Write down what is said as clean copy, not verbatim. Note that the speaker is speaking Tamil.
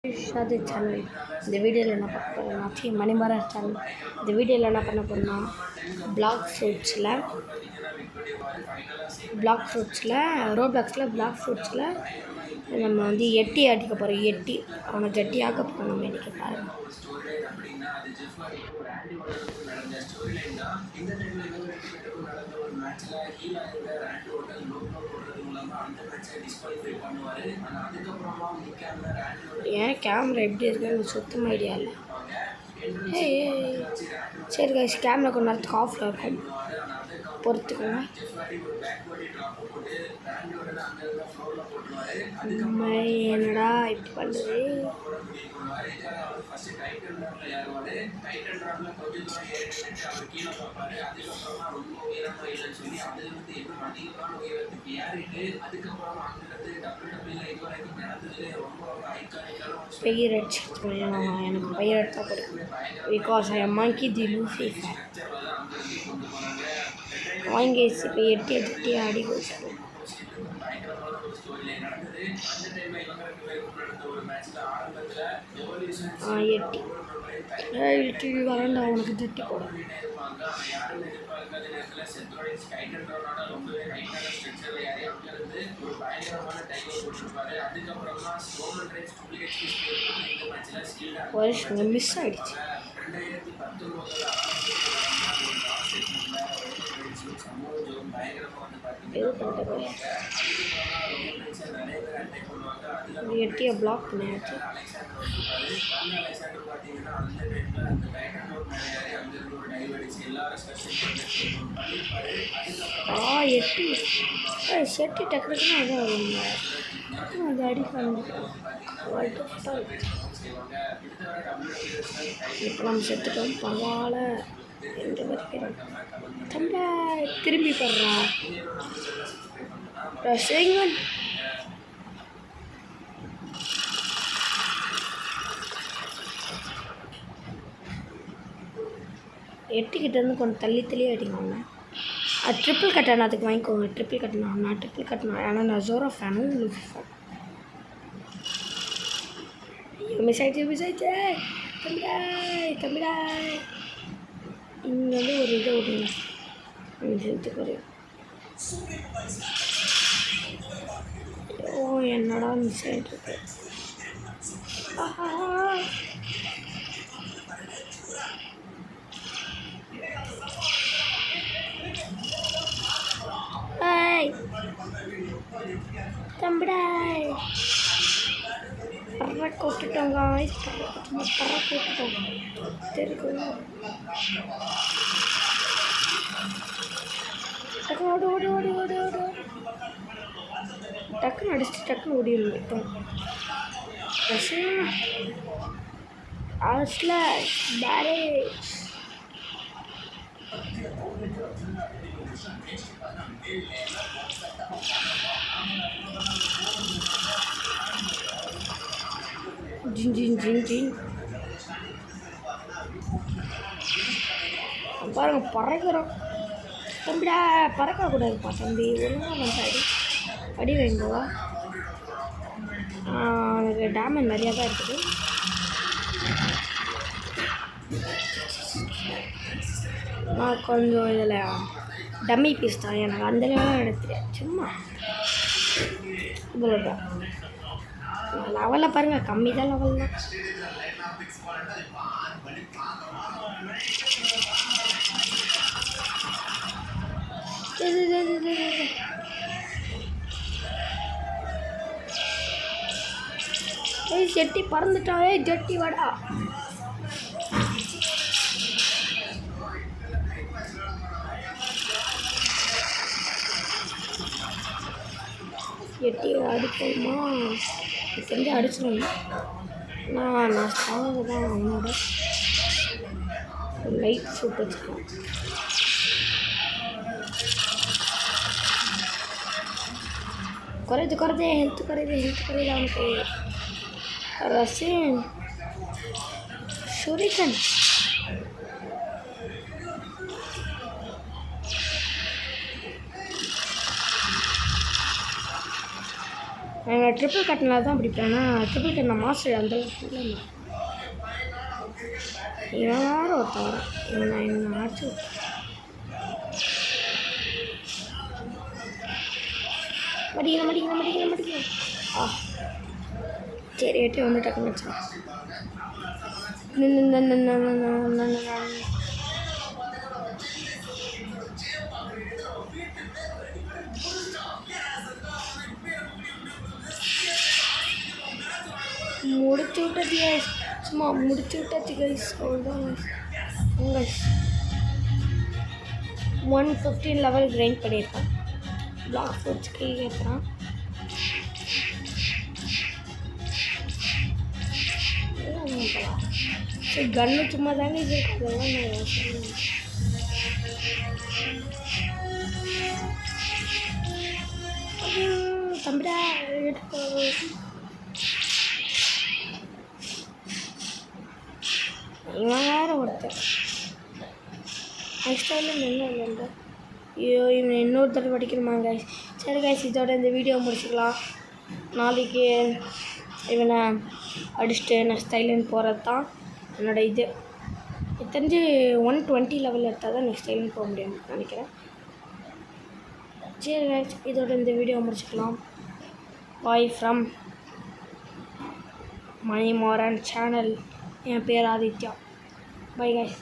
ஷாது சேனல். இந்த வீடியோவில் என்ன பார்க்க போகிறோம்னா மணிமாரா சேனல். இந்த வீடியோவில் என்ன பண்ண போகிறோம்னா பிளாக் ஃப்ரூட்ஸில் பிளாக் ஃப்ரூட்ஸில் நம்ம வந்து எட்டி அடிக்க போகிறோம். எட்டி அவனை ஜட்டியாக போகிறோம். நம்ம இன்றைக்கி பாருங்கள். ஏன் கேமரா எப்படி இருக்குன்னு சுத்தமாக ஐடியா இல்லை. சரி கைஸ், கேமரா கொஞ்ச நேரத்துக்கு ஆஃபில் இருக்கும், பொறுத்துக்கோங்க. என்னடா இப்படி பண்ணுறது? பெயர் அடிச்சுக்கணும். எனக்கு பெயர் அடித்தா பிடிக்கும். Because I am monkey the Lucifer. வாங்கி இப்போ எட்டி அடி கொடுத்துருவோம். எட்டி வரண்டா, உனக்கு தட்டி போட. வருஷம் மிஸ் ஆகிடுச்சு. எட்டியை பிளாக் பண்ணியாச்சு. எட்டி செட்டி டக்குன்னு அதான் வருங்க. அது அடிக்க இப்போ நம்ம செத்துட்டோம். பரவாயில்ல என்று வரைக்கிறோம். தம்பா திரும்பி போடுறான். எட்டுக்கிட்டேருந்து கொஞ்சம் தள்ளி அடிக்கோங்க. அது ட்ரிப்பிள் கட்டணும், அதுக்கு வாங்கிக்கோங்க. ட்ரிப்பிள் கட்டணும், நான் ட்ரிப்பிள் கட்டணும். ஏன்னா நான் ஜோரோ ஃபேனும் லூஃபி ஃபேன். மிஸ் ஆயிடுச்சு. தம்பிடாய் இங்கே வந்து ஒரு இதை விடுங்க. செத்துக்கு என்னடா மிஸ் ஆகிட்டு. தம்பிடாய் பறக்க விட்டுட்டோங்க. பறக்க விட்டுட்டோம். தெரியும். ஓடு டக்குன்னு அடிச்சுட்டு டக்குன்னு ஓடிடணும். இப்போ பேரே ஜின் பாருங்க, பறக்கிறோம். தம்பிடா பறக்கக்கூடாதுப்பா தம்பி. ஒழுங்காக வந்து அடி வைங்கவா. எனக்கு டேமேஜ் நிறையா தான் இருக்குது. நான் கொஞ்சம் இதில் டம்மி பீஸ் தான். எனக்கு அந்த லெவலில் எடுத்துட்டேன். சும்மா இவ்வளோ தான் லெவலில் பாருங்கள். கம்மி தான் லெவல் தான். செட்டி பறந்துட்டாவே. ஜட்டி வாடா. எட்டி அடிப்போமா? தெரிஞ்சு அடிச்சிடணும். நான் ஸ்ட்ராங்காக தான் அவனோட லைட் சூட் வச்சுக்கலாம். குறையுது ஹெல்த் குறையுது அவனுக்கு. ரசின் ஷுரிகன் நான் ட்ரிபிள் கட்டினா தான் பிடிப்பேன். ஆனால் ட்ரிபிள் கட்டின மாஸ்டர் அந்த இல்லை. இவன் வேறு ஒருத்தன் வரான். இவன் நான் என்ன அடிச்சு மடிக்கிறேன். சரி எட்டு வந்து டக்குன்னு வச்சான். முடிச்சு விட்டது கைஸ், சும்மா முடிச்சு விட்டாச்சு கைஸ். அவ்வளோதான் கைஸ். 115 லெவல் கிரைண்ட் பண்ணியிருக்கேன். பிளாக் ஃபுட்ஸ் கை ஏற்றுறான். சரி கன்னு சும்மா தாங்க இருக்கு. தம்பிடா எடுத்து இவன் வேறு ஒருத்தர் நெக்ஸ்ட் டைம் என்ன இல்லை. ஐயோ இவன் இன்னொரு தடவை படிக்கணுமா கைஸ்? சரி கைஸ், இதோட இந்த வீடியோ முடிச்சுக்கலாம். நாளைக்கு இவனை அடிச்சுட்டு நெக்ஸ்ட் ஐலண்ட் போகிறது தான் என்னோடய இது. தெரிஞ்சு 120 லெவல் எடுத்தால் தான் நெக்ஸ்ட் ஐலண்ட் போக முடியும்னு நினைக்கிறேன். சரி கைஸ், இதோட இந்த வீடியோ முடிச்சுக்கலாம். Bye from Manimaran channel. என் பேர் ஆதித்யா. Bye guys.